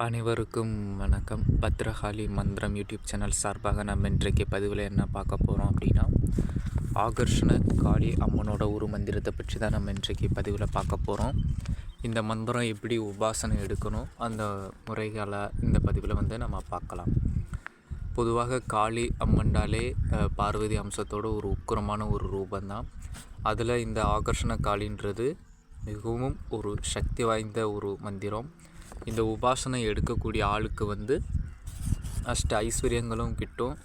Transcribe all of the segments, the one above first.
அனைவருக்கும் வணக்கம். பத்ரகாளி மந்திரம் யூடியூப் சேனல் சார்பாக நம்ம இன்றைக்கு பதிவில் என்ன பார்க்க போகிறோம் அப்படின்னா, ஆகர்ஷண காளி அம்மனோட ஒரு மந்திரத்தை பற்றி தான் நம்ம இன்றைக்கு பதிவில் பார்க்க போகிறோம். இந்த மந்திரம் எப்படி உபாசனை எடுக்கணும், அந்த முறைகளை இந்த பதிவில் நம்ம பார்க்கலாம். பொதுவாக காளி அம்மன்டாலே பார்வதி அம்சத்தோட ஒரு உக்கிரமான ஒரு ரூபந்தான். அதில் இந்த ஆகர்ஷண காளின்றது மிகவும் ஒரு சக்தி வாய்ந்த ஒரு மந்திரம். இந்த உபாசனை எடுக்கக்கூடிய ஆளுக்கு அஷ்ட ஐஸ்வர்யங்களும் கிட்டும்.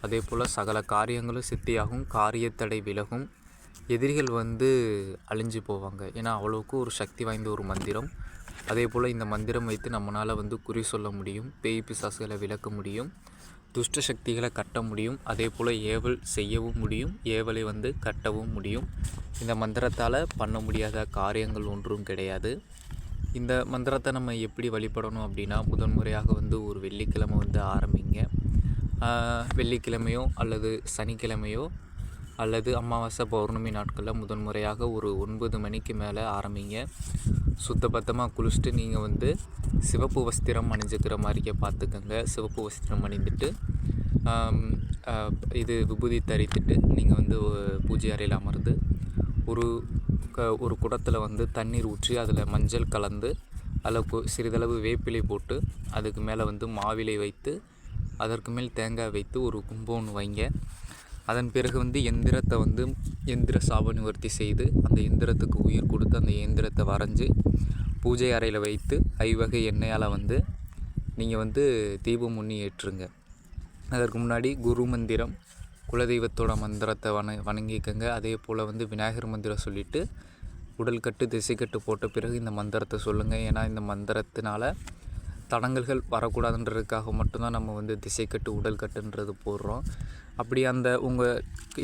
அதே போல் சகல காரியங்களும் சித்தியாகும், காரியத்தடை விலகும், எதிரிகள் அழிஞ்சு போவாங்க. ஏன்னா அவ்வளோக்கு ஒரு சக்தி வாய்ந்த ஒரு மந்திரம். அதே போல் இந்த மந்திரம் வைத்து நம்மளால் குறி சொல்ல முடியும், பேய் பிசாசுகளை விளக்க முடியும், துஷ்ட சக்திகளை கட்ட முடியும். அதே போல் ஏவல் செய்யவும் முடியும், ஏவலை கட்டவும் முடியும். இந்த மந்திரத்தால் பண்ண முடியாத காரியங்கள் ஒன்றும் கிடையாது. இந்த மந்திரத்தை நம்ம எப்படி வழிபடணும் அப்படின்னா, முதன்முறையாக ஒரு வெள்ளிக்கிழமை ஆரம்பிங்க. வெள்ளிக்கிழமையோ அல்லது சனிக்கிழமையோ அல்லது அமாவாசை பௌர்ணமி நாட்களில் முதன்முறையாக ஒரு 9 மணிக்கு மேலே ஆரம்பிங்க. சுத்தபத்தமாக குளிச்சுட்டு நீங்கள் சிவப்பு வஸ்திரம் அணிஞ்சிக்கிற மாதிரியே பார்த்துக்கோங்க. சிவப்பு வஸ்திரம் அணிந்துட்டு இது விபூதி தரித்துட்டு நீங்கள் பூஜை அறையில் அமர்ந்து ஒரு குடத்தில் தண்ணீர் ஊற்றி அதில் மஞ்சள் கலந்து அதில் சிறிதளவு வேப்பிலை போட்டு அதுக்கு மேலே மாவிலை வைத்து அதற்கு மேல் தேங்காய் வைத்து ஒரு கும்பம் வைங்க. அதன் பிறகு எந்திரத்தை எந்திர சாப நிவர்த்தி செய்து அந்த எந்திரத்துக்கு உயிர் கொடுத்து அந்த எந்திரத்தை வரைஞ்சி பூஜை அறையில் வைத்து ஐவகை எண்ணெயால் நீங்கள் தீபம் முன்னி ஏற்றுங்க. அதற்கு முன்னாடி குரு மந்திரம், குலதெய்வத்தோட மந்திரத்தை வணங்கிக்கங்க. அதே போல் விநாயகர் மந்திரம் சொல்லிவிட்டு உடல் கட்டு திசை கட்டு போட்ட பிறகு இந்த மந்திரத்தை சொல்லுங்கள். ஏன்னா இந்த மந்திரத்தினால தடங்கல்கள் வரக்கூடாதுன்றதுக்காக மட்டும்தான் நம்ம திசை கட்டு உடல் கட்டுன்றது போடுறோம். அப்படி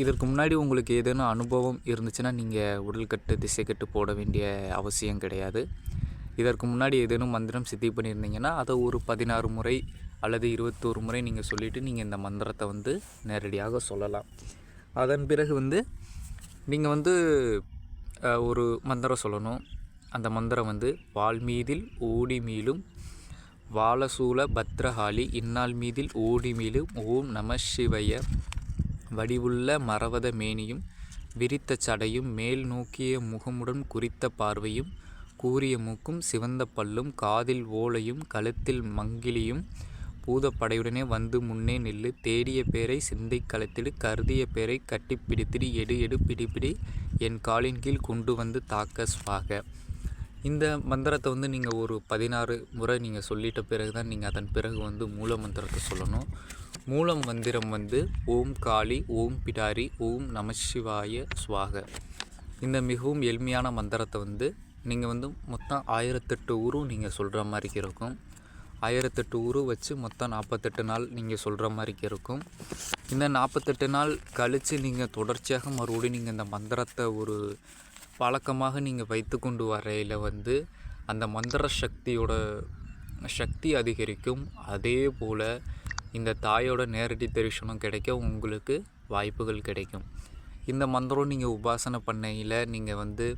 இதற்கு முன்னாடி உங்களுக்கு ஏதேனும் அனுபவம் இருந்துச்சுன்னா நீங்கள் உடல் கட்டு திசை கட்டு போட வேண்டிய அவசியம் கிடையாது. இதற்கு முன்னாடி ஏதேனும் மந்திரம் சித்தி பண்ணியிருந்தீங்கன்னா அதை ஒரு 16 முறை அல்லது 21 முறை நீங்கள் சொல்லிவிட்டு நீங்கள் இந்த மந்திரத்தை நேரடியாக சொல்லலாம். அதன் பிறகு நீங்கள் ஒரு மந்திரம் சொல்லணும். அந்த மந்திரம் வால் மீதில் ஓடி மீளும் வாலசூல பத்ரகாளி இந்நாள் மீதில் ஓடி மீளும் ஓம் நம சிவய வடிவுள்ள மரவத மேனியும் விரித்த சடையும் மேல் நோக்கிய முகமுடன் குறித்த பார்வையும் கூரிய மூக்கும் சிவந்த பல்லும் காதில் ஓலையும் கழுத்தில் மங்கிலியும் பூதப்படையுடனே முன்னே நில்லு தேடிய பேரை சிந்தை களத்திடு கருதிய பேரை கட்டி பிடித்திடு எடு எடு பிடிப்பிடி என் காலின் கீழ் கொண்டு தாக்க ஸ்வாக. இந்த மந்திரத்தை நீங்கள் ஒரு 16 முறை நீங்கள் சொல்லிட்ட பிறகு தான் நீங்கள் அதன் பிறகு மூல மந்திரத்தை சொல்லணும். மூல மந்திரம் ஓம் காளி ஓம் பிடாரி ஓம் நமசிவாய ஸ்வாக. இந்த மிகவும் எளிமையான மந்திரத்தை நீங்கள் மொத்தம் 1008 ஊரும் நீங்கள் சொல்கிற மாதிரி இருக்கும். 1008 ஊரு வச்சு மொத்தம் 48 நாள் நீங்கள் சொல்கிற மாதிரி இருக்கும். இந்த 48 நாள் கழித்து நீங்கள் தொடர்ச்சியாக மறுபடியும் நீங்கள் இந்த மந்திரத்தை ஒரு பழக்கமாக நீங்கள் வைத்து கொண்டு வரையில் அந்த மந்திர சக்தியோட சக்தி அதிகரிக்கும். அதே போல் இந்த தாயோட நேரடி தரிசனம் கிடைக்க உங்களுக்கு வாய்ப்புகள் கிடைக்கும். இந்த மந்திரம் நீங்கள் உபாசனை பண்ணையில் நீங்கள்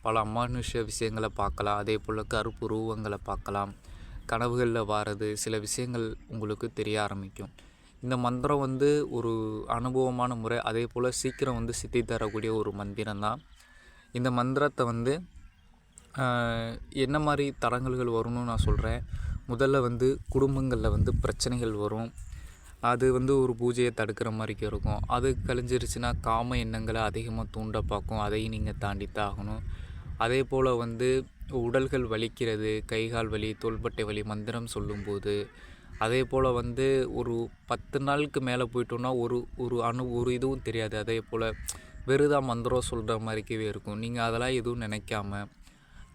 பல அமானுஷ விஷயங்களை பார்க்கலாம். அதே போல் கருப்பு உருவங்களை பார்க்கலாம். கனவுகளில் வாரது சில விஷயங்கள் உங்களுக்கு தெரிய ஆரம்பிக்கும். இந்த மந்திரம் ஒரு அனுபவமான முறை. அதே போல் சீக்கிரம் சித்தி தரக்கூடிய ஒரு மந்திரம் தான். இந்த மந்திரத்தை என்ன மாதிரி தடங்கல்கள் வரும்னு நான் சொல்கிறேன். முதல்ல குடும்பங்களில் பிரச்சனைகள் வரும். அது ஒரு பூஜையை தடுக்கிற மாதிரி இருக்கும். அது கழிஞ்சிருச்சுன்னா காம எண்ணங்களை அதிகமாக தூண்ட பார்க்கும். அதையும் நீங்கள் தாண்டித்தான் ஆகணும். அதே போல் உடல்கள் வலிக்கிறது, கைகால் வலி, தோள்பட்டை வலி மந்திரம் சொல்லும்போது. அதே போல் ஒரு 10 நாளுக்கு மேலே போயிட்டோன்னா ஒரு இதுவும் தெரியாது. அதே போல் வெறுதான் மந்திரம் சொல்கிற மாதிரிக்கவே இருக்கும். நீங்கள் அதெல்லாம் எதுவும் நினைக்காம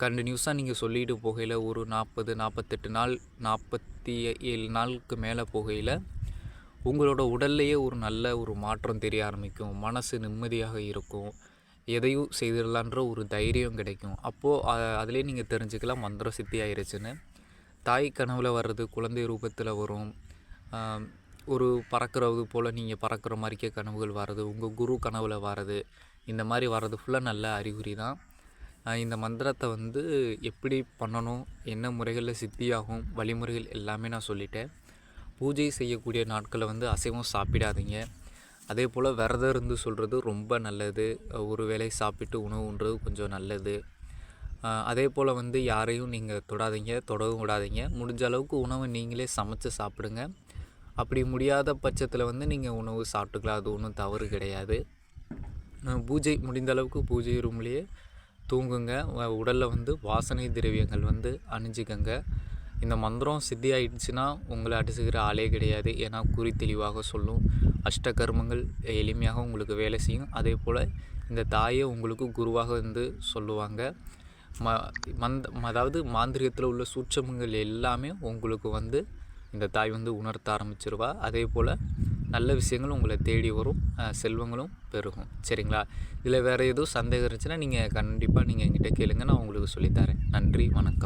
கண்டினியூஸாக நீங்கள் சொல்லிட்டு போகையில் ஒரு 40, 48 நாள், 47 நாளுக்கு மேலே போகையில் உங்களோட உடல்லையே ஒரு நல்ல ஒரு மாற்றம் தெரிய ஆரம்பிக்கும். மனசு நிம்மதியாக இருக்கும். எதையும் செய்திடலான்ற ஒரு தைரியம் கிடைக்கும். அப்போது அதிலே நீங்கள் தெரிஞ்சுக்கலாம் மந்திரம் சித்தி ஆயிடுச்சுன்னு. தாய் கனவில் வர்றது குழந்தை ரூபத்தில் வரும். ஒரு பறக்கிறது போல் நீங்கள் பறக்கிற மாதிரிக்கே கனவுகள் வர்றது, உங்கள் குரு கனவில் வர்றது, இந்த மாதிரி வர்றது ஃபுல்லாக நல்ல அறிகுறி தான். இந்த மந்திரத்தை வந்து எப்படி பண்ணணும், என்ன முறைகளில் சித்தியாகும், வழிமுறைகள் எல்லாமே நான் சொல்லிட்டேன். பூஜை செய்யக்கூடிய நாட்களில் வந்து அசைவம் சாப்பிடாதீங்க. அதே போல் விரதம் இருந்து சொல்கிறது ரொம்ப நல்லது. ஒரு வேளை சாப்பிட்டு உணவு உண்றது கொஞ்சம் நல்லது. அதே போல் வந்து யாரையும் நீங்கள் தொடாதீங்க, தொடவும் விடாதீங்க. முடிஞ்ச அளவுக்கு உணவை நீங்களே சமைச்சு சாப்பிடுங்க. அப்படி முடியாத பட்சத்தில் வந்து நீங்கள் உணவு சாப்பிட்டுக்கலாம், அது ஒன்றும் தவறு கிடையாது. பூஜை முடிந்த அளவுக்கு பூஜை ரூம்லேயே தூங்குங்க. உடலில் வந்து வாசனை திரவியங்கள் வந்து அணிஞ்சிக்கங்க. இந்த மந்திரம் சித்தி ஆயிடுச்சுன்னா உங்களை அடிச்சுக்கிற ஆளே கிடையாது. ஏன்னா குறி தெளிவாக சொல்லும். அஷ்டகர்மங்கள் எளிமையாக உங்களுக்கு வேலை செய்யும். அதே போல் இந்த தாயை உங்களுக்கு குருவாக வந்து சொல்லுவாங்க. அதாவது மாந்திரிகத்தில் உள்ள சூட்சமங்கள் எல்லாமே உங்களுக்கு வந்து இந்த தாய் வந்து உணர்த்த ஆரம்பிச்சிருவா. அதே போல் நல்ல விஷயங்கள் உங்களை தேடி வரும், செல்வங்களும் பெருகும். சரிங்களா? இதில் வேறு எதுவும் சந்தேகம் இருந்துச்சுன்னா நீங்கள் கண்டிப்பாக என்கிட்ட கேளுங்க, நான் உங்களுக்கு சொல்லித்தரேன். நன்றி, வணக்கம்.